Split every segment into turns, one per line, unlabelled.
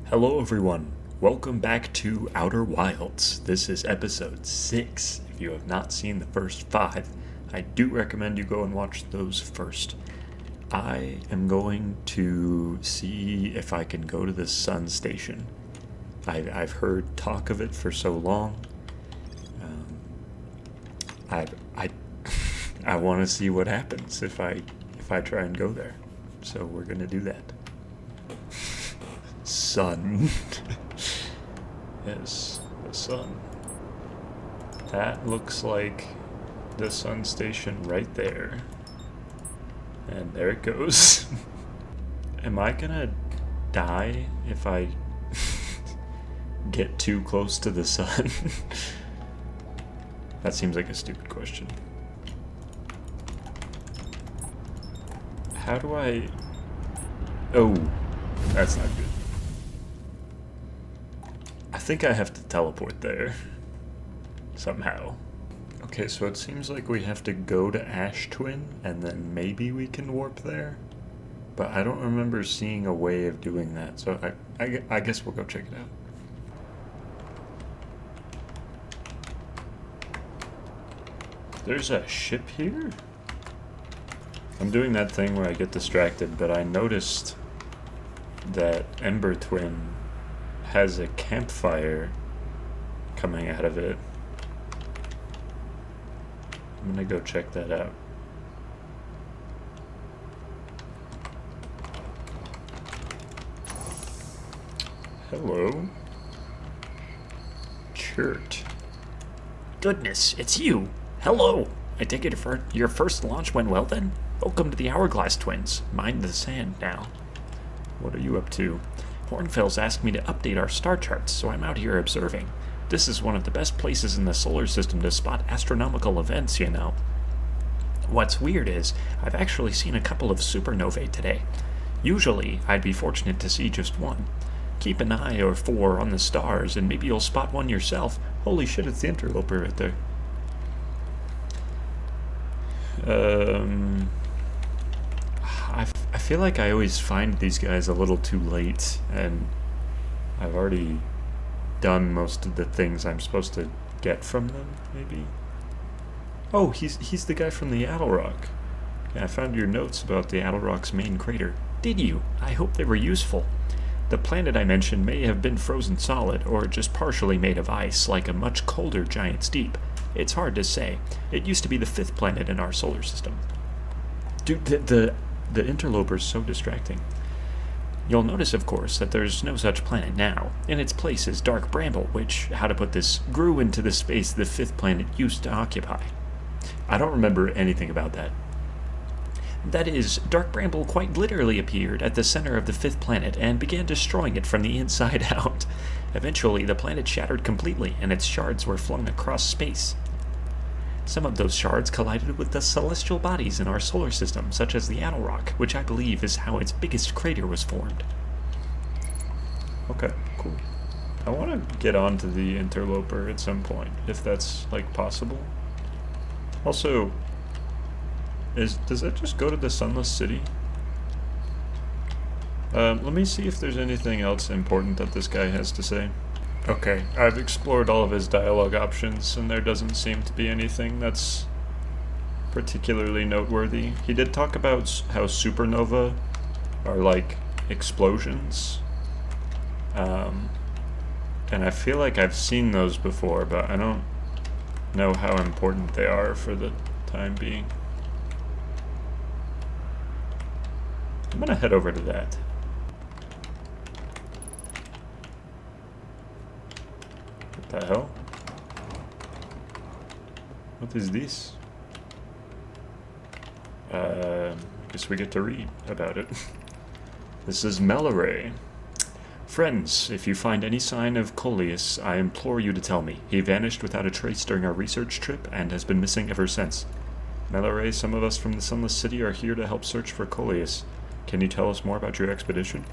Hello everyone, welcome back to Outer Wilds. This is episode 6. If you have not seen the first 5, I do recommend you go and watch those first. I am going to see if I can go to the sun station. I've heard talk of it for so long. I want to see what happens if I try and go there. So we're gonna do that. Sun. Yes, the sun. That looks like the sun station right there. And there it goes. Am I gonna die if I get too close to the sun? That seems like a stupid question. How do I... Oh, that's not good. I think I have to teleport there. Somehow. Okay, so it seems like we have to go to Ash Twin, and then maybe we can warp there? But I don't remember seeing a way of doing that, so I guess we'll go check it out. There's a ship here? I'm doing that thing where I get distracted, but I noticed that Ember Twin has a campfire coming out of it. I'm gonna go check that out. Hello. Chert.
Goodness, it's you. Hello. I take it your first launch went well then? Welcome to the Hourglass Twins. Mind the sand now.
What are you up to?
Hornfels asked me to update our star charts, so I'm out here observing. This is one of the best places in the solar system to spot astronomical events, you know. What's weird is, I've actually seen a couple of supernovae today. Usually, I'd be fortunate to see just one. Keep an eye or 4 on the stars, and maybe you'll spot one yourself. Holy shit, it's the interloper right there. I feel like I always find these guys a little too late, and I've already done most of the things I'm supposed to get from them, maybe? Oh, he's the guy from the Attlerock. Yeah, I found your notes about the Attlerock's main crater. Did you? I hope they were useful. The planet I mentioned may have been frozen solid, or just partially made of ice, like a much colder Giant's Deep. It's hard to say. It used to be the 5th planet in our solar system.
Dude, the interloper's so distracting.
You'll notice, of course, that there's no such planet now. In its place is Dark Bramble, which, how to put this, grew into the space the 5th planet used to occupy.
I don't remember anything about that.
That is, Dark Bramble quite literally appeared at the center of the 5th planet and began destroying it from the inside out. Eventually, the planet shattered completely, and its shards were flung across space. Some of those shards collided with the celestial bodies in our solar system, such as the Attlerock, which I believe is how its biggest crater was formed.
Okay, cool. I want to get onto the interloper at some point, if that's, like, possible. Also, does that just go to the Sunless City? Let me see if there's anything else important that this guy has to say. Okay, I've explored all of his dialogue options, and there doesn't seem to be anything that's particularly noteworthy. He did talk about how supernova are like explosions. And I feel like I've seen those before, but I don't know how important they are for the time being. I'm gonna head over to that. What the hell? What is this? Guess we get to read about it. This is Melloray. Friends, if you find any sign of Coleus, I implore you to tell me. He vanished without a trace during our research trip and has been missing ever since. Melloray, some of us from the Sunless City are here to help search for Coleus. Can you tell us more about your expedition?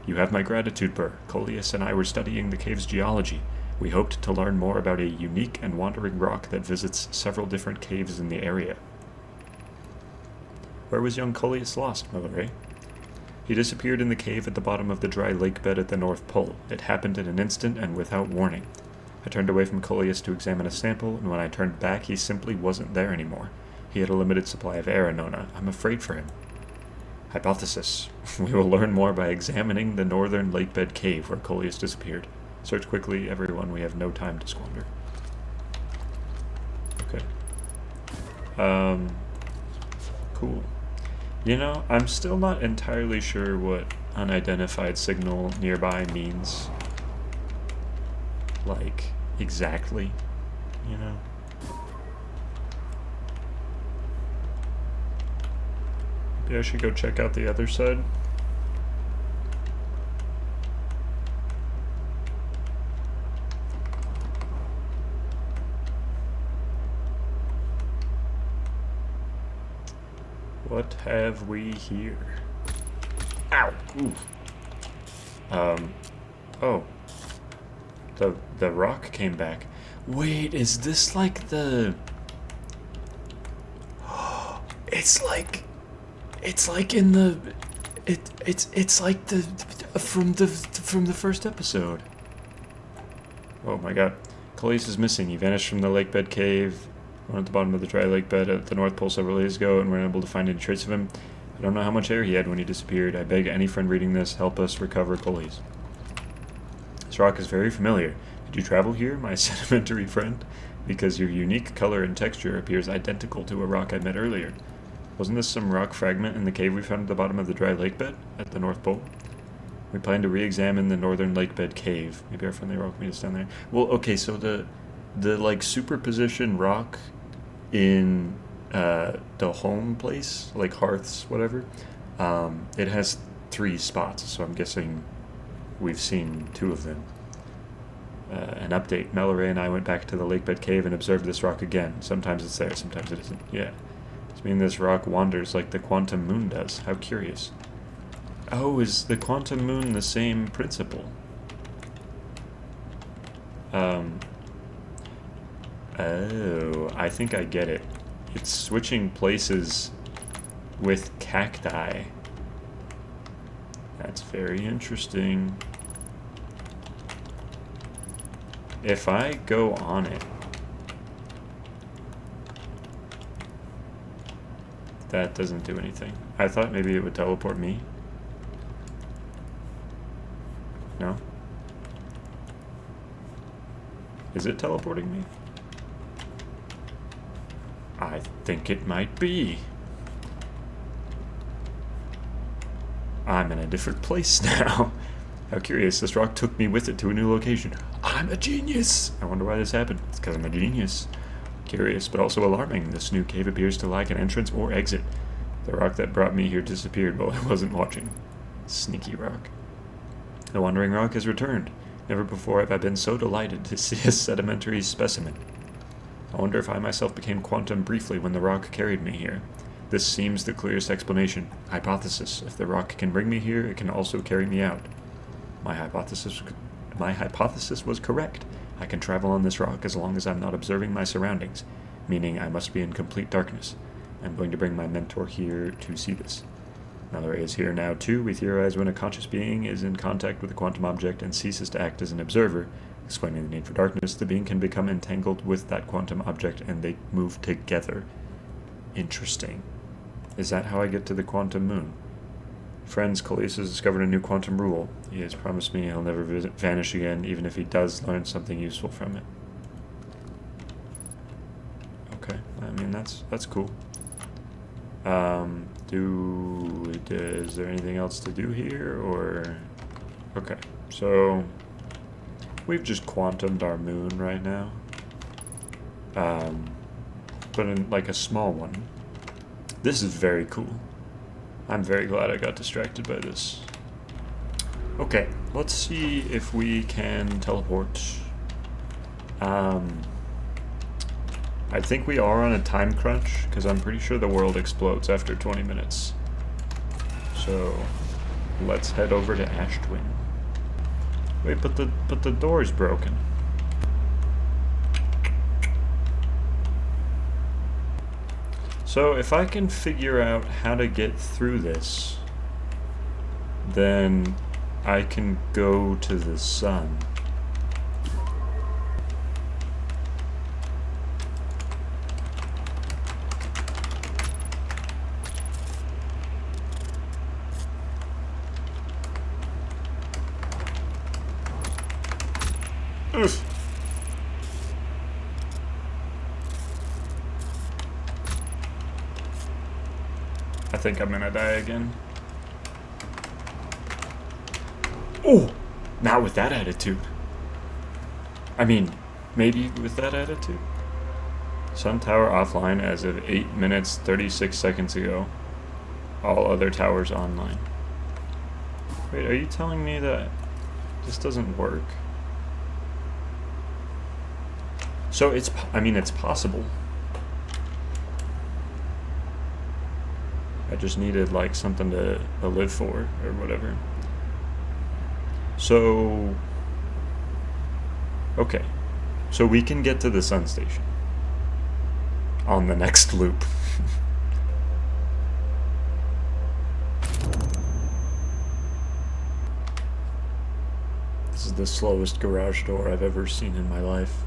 You have my gratitude, Burr. Coleus and I were studying the cave's geology. We hoped to learn more about a unique and wandering rock that visits several different caves in the area. Where was young Coleus lost, Melloray? He disappeared in the cave at the bottom of the dry lake bed at the North Pole. It happened in an instant and without warning. I turned away from Coleus to examine a sample, and when I turned back, he simply wasn't there anymore. He had a limited supply of air, Nona. I'm afraid for him. Hypothesis. We will learn more by examining the northern lakebed cave where Coleus disappeared. Search quickly, everyone. We have no time to squander. Okay. Cool. You know, I'm still not entirely sure what unidentified signal nearby means. Like, exactly, you know? Maybe I should go check out the other side. What have we here? Ow! Ooh. Oh. The rock came back. Wait, is this like the... It's like in the... It's like the... From the first episode. Oh my god. Coleus is missing. He vanished from the lakebed cave. Went at the bottom of the dry lake bed at the North Pole several days ago and weren't able to find any trace of him. I don't know how much air he had when he disappeared. I beg any friend reading this, help us recover Coleus. This rock is very familiar. Did you travel here, my sedimentary friend? Because your unique color and texture appears identical to a rock I met earlier. Wasn't this some rock fragment in the cave we found at the bottom of the dry lake bed at the North Pole? We plan to re-examine the northern lakebed cave. Maybe our friendly rock meet us down there. Well, okay, so the like superposition rock in the home place, like hearths, whatever, it has 3 spots, so I'm guessing we've seen 2 of them. An update. Mallory and I went back to the lakebed cave and observed this rock again. Sometimes it's there, sometimes it isn't. Yeah. Does mean this rock wanders like the quantum moon does. How curious. Oh, is the quantum moon the same principle? Oh, I think I get it. It's switching places with cacti. That's very interesting. If I go on it, that doesn't do anything. I thought maybe it would teleport me. No? Is it teleporting me? I think it might be. I'm in a different place now. How curious, this rock took me with it to a new location. I'm a genius! I wonder why this happened. It's because I'm a genius. Curious, but also alarming. This new cave appears to lack an entrance or exit. The rock that brought me here disappeared while I wasn't watching. Sneaky rock. The wandering rock has returned. Never before have I been so delighted to see a sedimentary specimen. I wonder if I myself became quantum briefly when the rock carried me here. This seems the clearest explanation. Hypothesis. If the rock can bring me here, it can also carry me out. My hypothesis was correct. I can travel on this rock as long as I'm not observing my surroundings, meaning I must be in complete darkness. I'm going to bring my mentor here to see this. Mallory is here now too. We theorize when a conscious being is in contact with a quantum object and ceases to act as an observer, explaining the need for darkness, the being can become entangled with that quantum object and they move together. Interesting. Is that how I get to the quantum moon? Friends, Coleus has discovered a new quantum rule. He has promised me he'll never vanish again, even if he does learn something useful from it. Okay, I mean, that's cool. Is there anything else to do here, or... Okay, so... We've just quantumed our moon right now. But in, like, a small one. This is very cool. I'm very glad I got distracted by this. Okay, let's see if we can teleport. I think we are on a time crunch, because I'm pretty sure the world explodes after 20 minutes. So, let's head over to Ashtwin. Wait, but the door's broken. So, if I can figure out how to get through this, then I can go to the sun. Oof. I think I'm gonna die again. Oh! Not with that attitude. I mean, maybe with that attitude. Sun tower offline as of 8 minutes 36 seconds ago. All other towers online. Wait, are you telling me that this doesn't work? So it's possible. I just needed like something to live for or whatever. So, okay. So we can get to the sun station on the next loop. This is the slowest garage door I've ever seen in my life.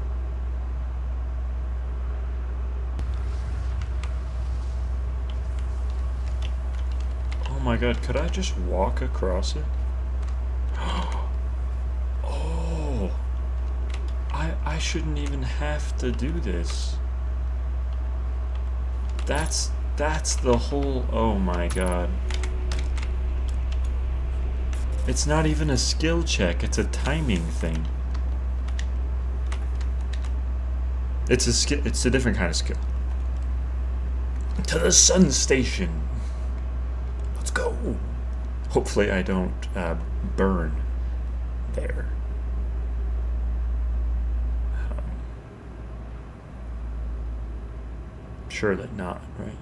Oh my god, could I just walk across it? Oh, I shouldn't even have to do this. That's the whole, oh my god. It's not even a skill check, it's a timing thing. It's a different kind of skill. To the sun station. Let's go. Hopefully I don't burn there. Surely not, right?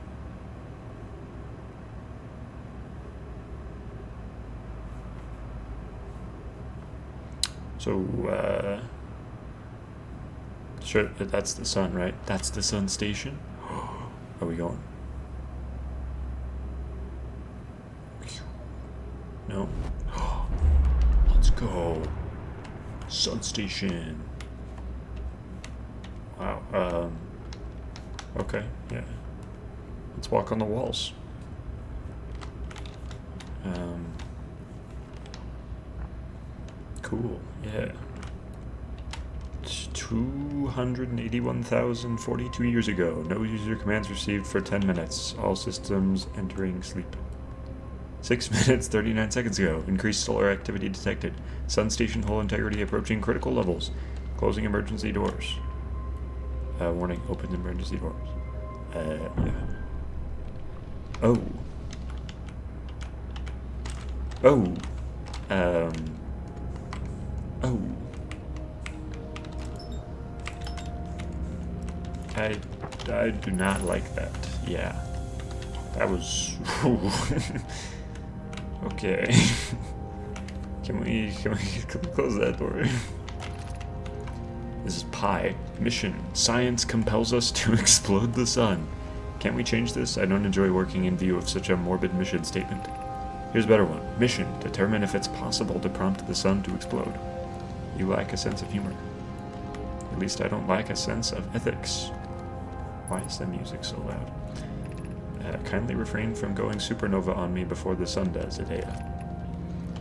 So, sure, that's the sun, right? That's the sun station. Are we going? No. Let's go. Sun station. Wow. Okay, yeah. Let's walk on the walls. Cool, yeah. It's 281,042 years ago. No user commands received for 10 minutes. All systems entering sleep. 6 minutes, 39 seconds ago. Increased solar activity detected. Sun station hull integrity approaching critical levels. Closing emergency doors. Warning, open emergency doors. Yeah. Oh. Oh. Oh. I do not like that. Yeah. That was... Okay. Can we close that door? This is Pi. Mission. Science compels us to explode the sun. Can't we change this? I don't enjoy working in view of such a morbid mission statement. Here's a better one. Mission. Determine if it's possible to prompt the sun to explode. You lack a sense of humor. At least I don't lack a sense of ethics. Why is the music so loud? Kindly refrain from going supernova on me before the sun does, Adea.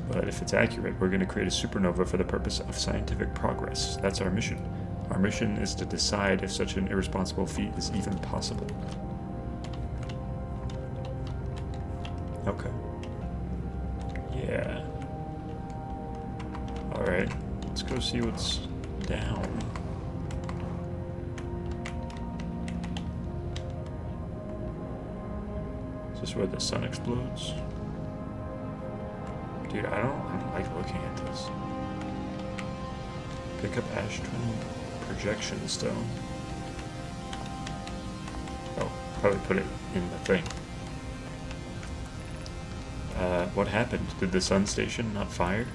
But if it's accurate, we're going to create a supernova for the purpose of scientific progress. That's our mission. Our mission is to decide if such an irresponsible feat is even possible. Okay. Yeah. Alright, let's go see what's down. Is this where the sun explodes? Dude, I don't like looking at this. Pick up ash twin projection stone. Oh, probably put it in the thing. What happened? Did the sun station not fire?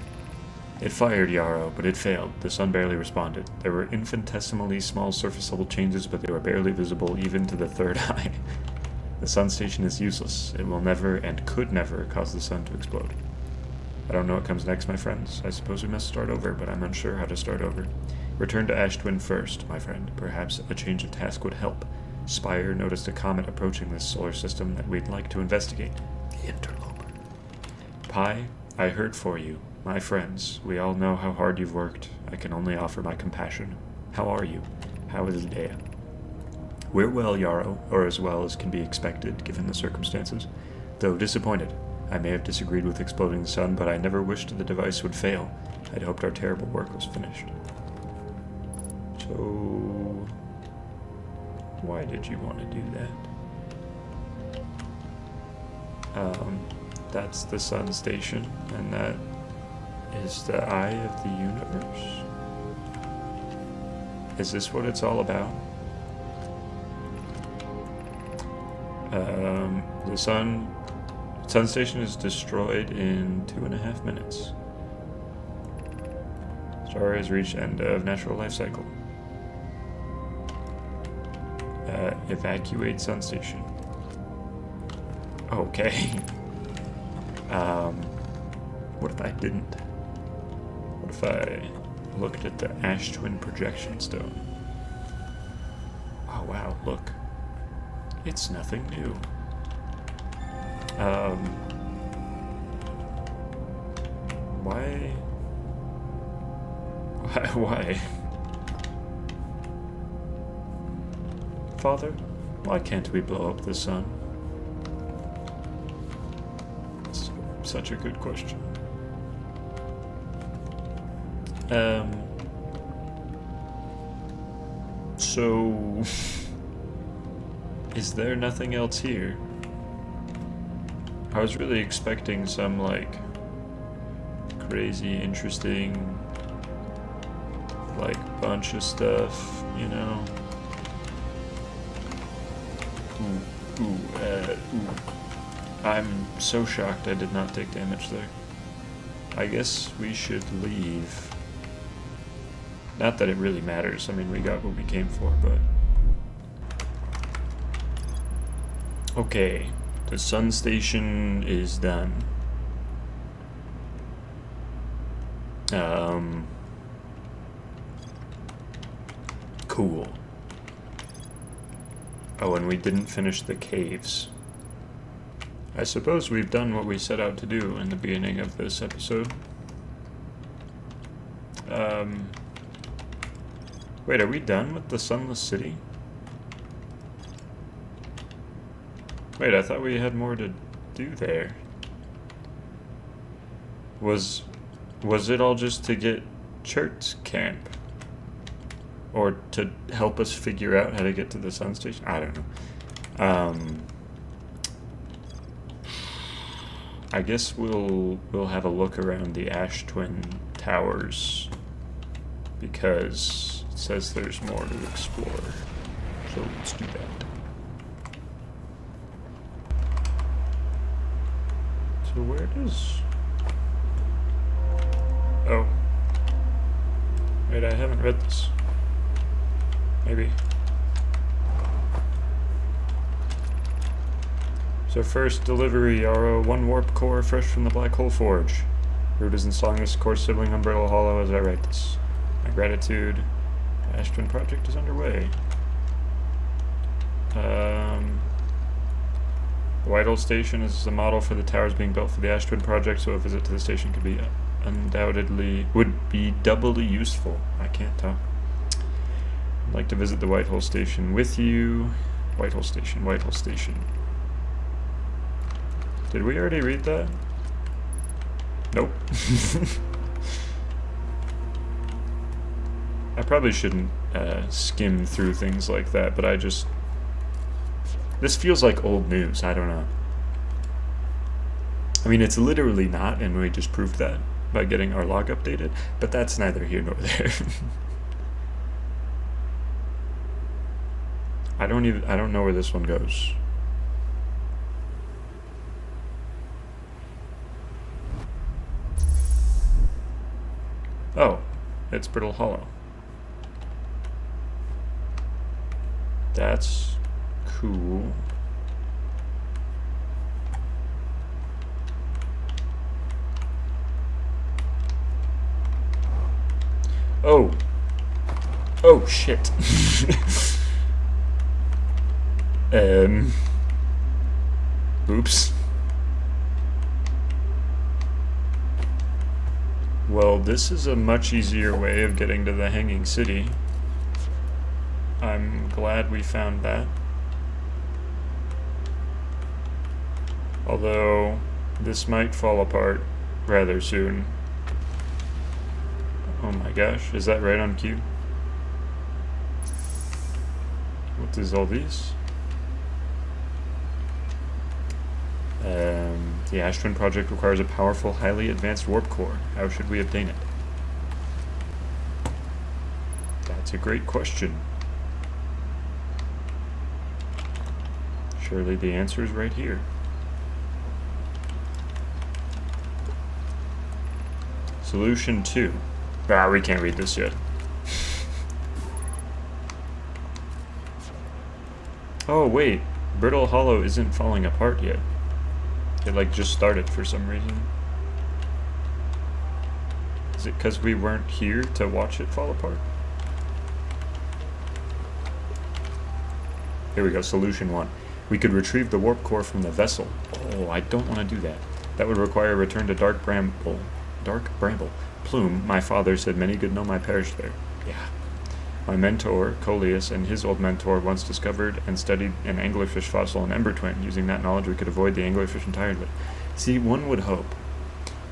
It fired, Yarrow, but it failed. The sun barely responded. There were infinitesimally small surface level changes, but they were barely visible even to the third eye. The sun station is useless. It will never and could never cause the sun to explode. I don't know what comes next, my friends. I suppose we must start over, but I'm unsure how to start over. Return to Ash Twin first, my friend. Perhaps a change of task would help. Spire noticed a comet approaching this solar system that we'd like to investigate. The interloper. Pi, I heard for you. My friends, we all know how hard you've worked. I can only offer my compassion. How are you? How is Dea? We're well, Yarrow, or as well as can be expected, given the circumstances. Though disappointed. I may have disagreed with exploding the sun, but I never wished the device would fail. I'd hoped our terrible work was finished. So... why did you want to do that? That's the sun station, and that is the eye of the universe? Is this what it's all about? The sun station is destroyed in 2.5 minutes. Star has reached end of natural life cycle. Evacuate sun station. Okay. What if I didn't? What if I looked at the Ash Twin projection stone? Oh wow, look. It's nothing new. Why? Why? Father, why can't we blow up the sun? It's such a good question. So... is there nothing else here? I was really expecting some, like, crazy, interesting, like, bunch of stuff, you know? Ooh. I'm so shocked I did not take damage there. I guess we should leave. Not that it really matters, I mean, we got what we came for, but... okay, the sun station is done. Cool. Oh, and we didn't finish the caves. I suppose we've done what we set out to do in the beginning of this episode. Wait, are we done with the Sunless City? Wait, I thought we had more to do there. Was it all just to get Chert's camp? Or to help us figure out how to get to the sun station? I don't know. I guess we'll have a look around the Ash Twin Towers, because it says there's more to explore. So let's do that. So where does... oh. Wait, I haven't read this. Maybe. So first delivery, Yarrow, 1 warp core fresh from the Black Hole Forge. Root is installing this core sibling Umbrella Hollow as I write this. My gratitude. Ash Twin project is underway. The Whitehall Station is the model for the towers being built for the Ash Twin project, so a visit to the station would be doubly useful. I can't talk. I'd like to visit the Whitehall Station with you. Whitehall Station, Whitehall Station. Did we already read that? Nope. I probably shouldn't skim through things like that, but I just... this feels like old news, I don't know. I mean, it's literally not, and we just proved that by getting our log updated, but that's neither here nor there. I don't know where this one goes. Oh, it's Brittle Hollow. That's cool. Oh. Oh, shit. Oops. Well, this is a much easier way of getting to the Hanging City. I'm glad we found that. Although, this might fall apart rather soon. Oh my gosh, is that right on cue? What is all these? The Ash Twin project requires a powerful, highly advanced warp core. How should we obtain it? That's a great question. Surely the answer is right here. Solution 2. Ah, we can't read this yet. Oh, wait. Brittle Hollow isn't falling apart yet. It, like, just started for some reason. Is it because we weren't here to watch it fall apart? Here we go, Solution 1. We could retrieve the warp core from the vessel. Oh, I don't want to do that. That would require a return to Dark Bramble. Plume, my father said many good Nomai perished there. Yeah. My mentor, Coleus, and his old mentor once discovered and studied an anglerfish fossil in Ember Twin. Using that knowledge, we could avoid the anglerfish entirely. See, one would hope.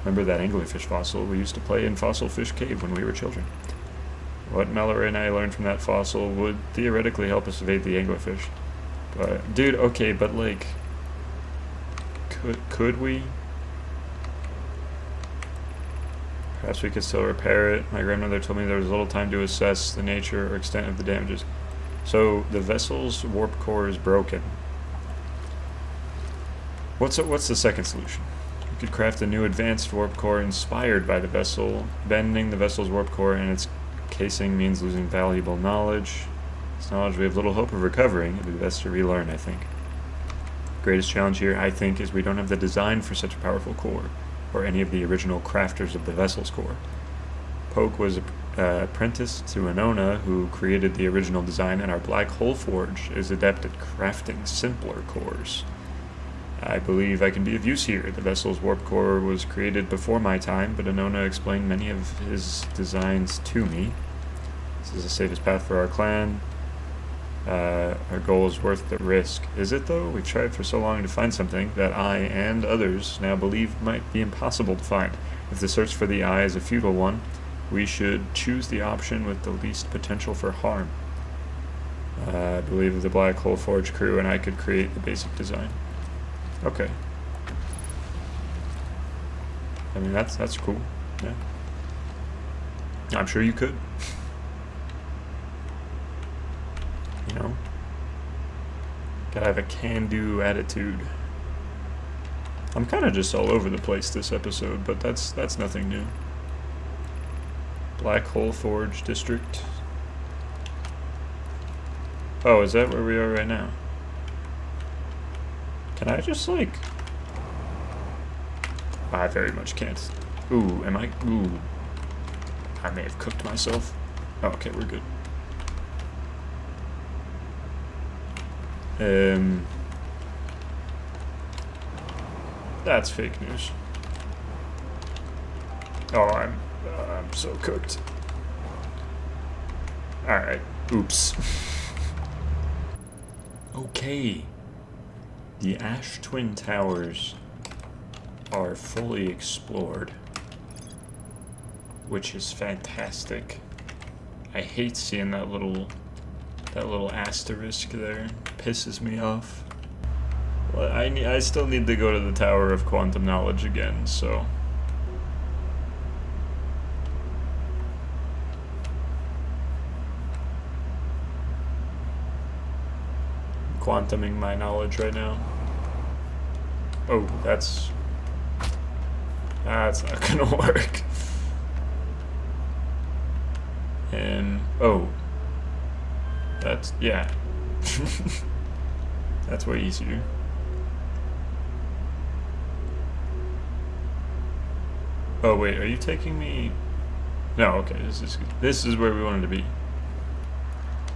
Remember that anglerfish fossil? We used to play in Fossil Fish Cave when we were children. What Mallory and I learned from that fossil would theoretically help us evade the anglerfish. But, dude, okay, but, like, could we? Perhaps we could still repair it. My grandmother told me there was little time to assess the nature or extent of the damages. So, the vessel's warp core is broken. What's the second solution? We could craft a new advanced warp core inspired by the vessel. Bending the vessel's warp core and its casing means losing valuable knowledge. This knowledge we have little hope of recovering. It would be best to relearn, I think. Greatest challenge here, I think, is we don't have the design for such a powerful core, or any of the original crafters of the vessel's core. Poke was apprenticed to Anona, who created the original design, and our Black Hole Forge is adept at crafting simpler cores. I believe I can be of use here. The vessel's warp core was created before my time, but Anona explained many of his designs to me. This is the safest path for our clan. Our goal is worth the risk. Is it, though? We've tried for so long to find something that I and others now believe might be impossible to find. If the search for the eye is a futile one, we should choose the option with the least potential for harm. I believe the Black Hole Forge crew and I could create the basic design. Okay. I mean, that's cool. Yeah. I'm sure you could. You know? Gotta have a can-do attitude. I'm kind of just all over the place this episode, but that's nothing new. Black Hole Forge District. Oh, is that where we are right now? Can I just, like... I very much can't. Ooh, am I... Ooh. I may have cooked myself. Oh, okay, we're good. That's fake news. Oh, I'm so cooked. Alright, oops. Okay. The Ash Twin Towers are fully explored, which is fantastic. I hate seeing that little asterisk there. Pisses me off. Well, I still need to go to the Tower of Quantum Knowledge again, so... quantuming my knowledge right now. Oh, that's not gonna work. Oh. That's, yeah. That's way easier. Oh wait, are you taking me... No, okay, this is where we wanted to be.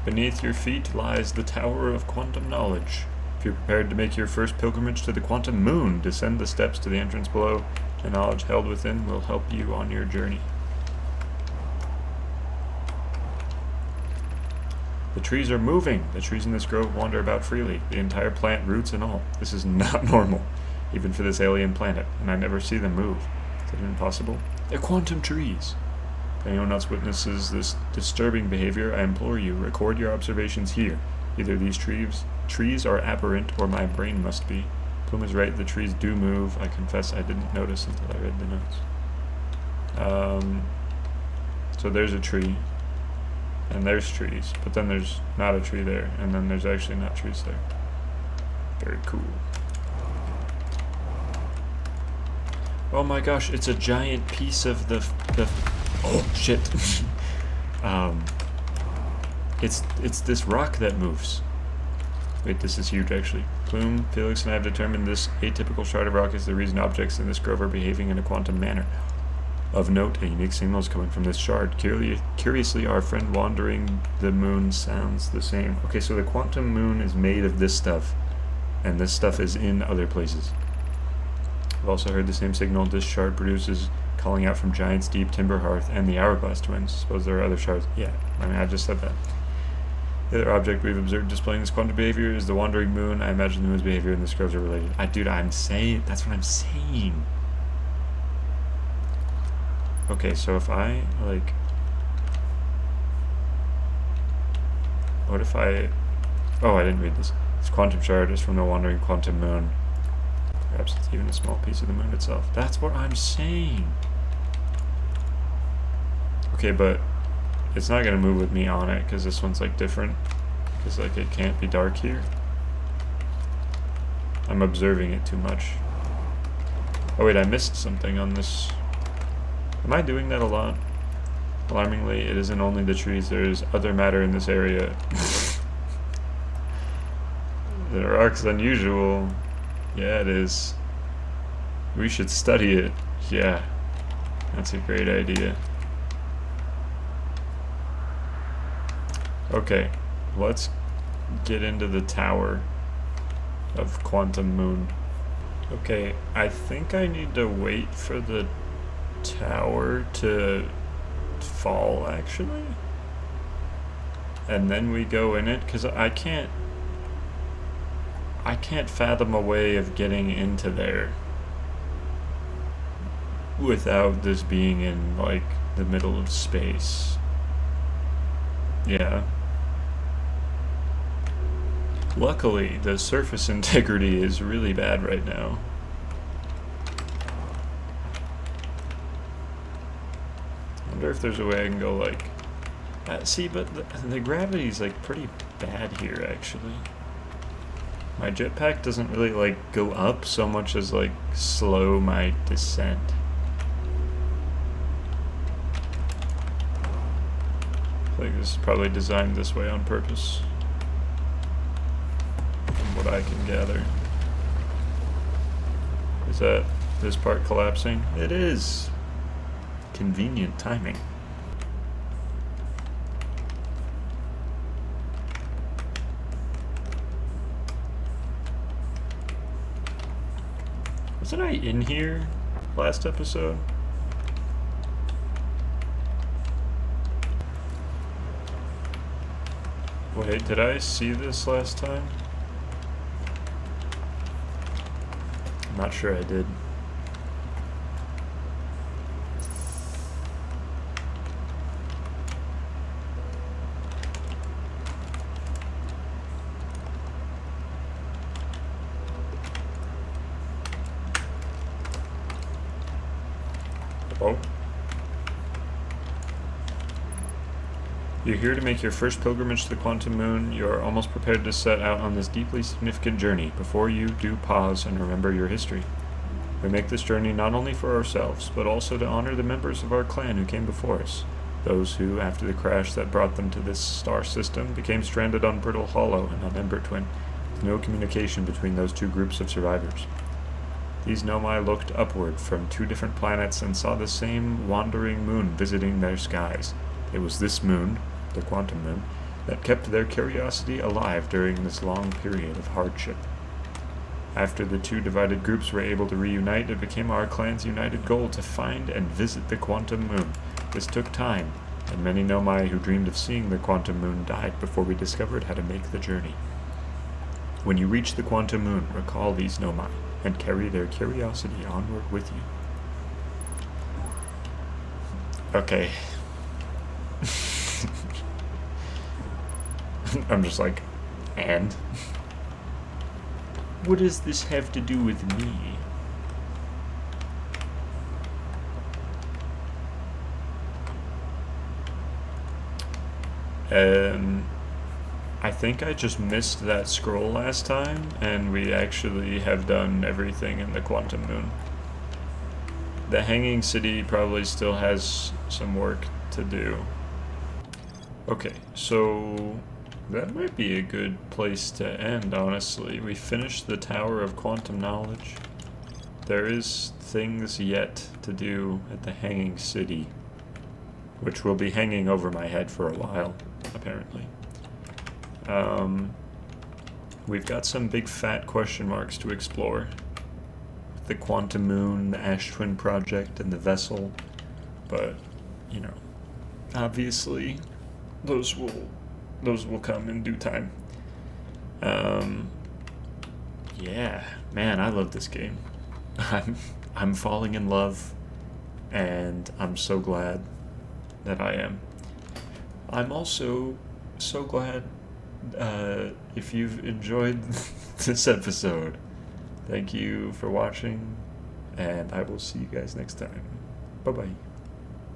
Beneath your feet lies the Tower of Quantum Knowledge. If you're prepared to make your first pilgrimage to the Quantum Moon, descend the steps to the entrance below. The knowledge held within will help you on your journey. The trees are moving. The trees in this grove wander about freely, the entire plant, roots and all. This is not normal, even for this alien planet, and I never see them move. Is that even possible? They're quantum trees. If anyone else witnesses this disturbing behavior, I implore you, record your observations here. Either these trees are aberrant, or my brain must be. Plume is right, the trees do move. I confess I didn't notice until I read the notes. So there's a tree, and there's trees, but then there's not a tree there, and then there's actually not trees there. Very cool. Oh my gosh, it's a giant piece of the oh shit. It's this rock that moves. Wait, this is huge actually. Plume, Felix, and I have determined this atypical shard of rock is the reason objects in this grove are behaving in a quantum manner. Of note, a unique signal is coming from this shard. Curiously, our friend wandering the moon sounds the same. Okay, so the quantum moon is made of this stuff, and this stuff is in other places. I've also heard the same signal this shard produces, calling out from Giant's Deep, Timber Hearth, and the Hourglass Twins. Suppose there are other shards. Yeah, I mean, I just said that. The other object we've observed displaying this quantum behavior is the wandering moon. I imagine the moon's behavior and this groves are related. Dude, I'm saying, that's what I'm saying. Okay, so if I, like, what if I, oh, I didn't read this. This quantum shard is from the wandering quantum moon. Perhaps it's even a small piece of the moon itself. That's what I'm saying. Okay, but it's not gonna move with me on it, because this one's, like, different. Because, like, it can't be dark here. I'm observing it too much. Oh wait, I missed something on this. Am I doing that a lot? Alarmingly, it isn't only the trees, there's other matter in this area. The rock's unusual. Yeah, it is. We should study it. Yeah, that's a great idea. Okay, let's get into the Tower of Quantum Moon. Okay, I think I need to wait for the tower to fall, actually. And then we go in it, because I can't fathom a way of getting into there without this being in, like, the middle of space. Yeah. Luckily, the surface integrity is really bad right now. I wonder if there's a way I can go, like... see, but the gravity's, like, pretty bad here, actually. My jetpack doesn't really, like, go up so much as, like, slow my descent. I think this is probably designed this way on purpose. From what I can gather. Is that this part collapsing? It is! Convenient timing. Wasn't I in here last episode? Wait, did I see this last time? I'm not sure I did. Oh. You're here to make your first pilgrimage to the Quantum Moon. You are almost prepared to set out on this deeply significant journey. Before you do pause and remember your history. We make this journey not only for ourselves, but also to honor the members of our clan who came before us. Those who, after the crash that brought them to this star system, became stranded on Brittle Hollow and on Ember Twin, with no communication between those two groups of survivors. These Nomai looked upward from 2 different planets and saw the same wandering moon visiting their skies. It was this moon, the quantum moon, that kept their curiosity alive during this long period of hardship. After the 2 divided groups were able to reunite, it became our clan's united goal to find and visit the quantum moon. This took time, and many Nomai who dreamed of seeing the quantum moon died before we discovered how to make the journey. When you reach the quantum moon, recall these Nomai and carry their curiosity onward with you. Okay. I'm just like, and? What does this have to do with me? I think I just missed that scroll last time, and we actually have done everything in the quantum moon. The Hanging City probably still has some work to do. Okay, so that might be a good place to end, honestly. We finished the Tower of Quantum Knowledge. There is things yet to do at the Hanging City, which will be hanging over my head for a while, apparently. We've got some big fat question marks to explore. The Quantum Moon, the Ash Twin Project, and the vessel. But, you know, obviously, those will come in due time. Yeah, man, I love this game. I'm falling in love, and I'm so glad that I am. I'm also so glad if you've enjoyed this episode. Thank you for watching, and I will see you guys next time. Bye-bye.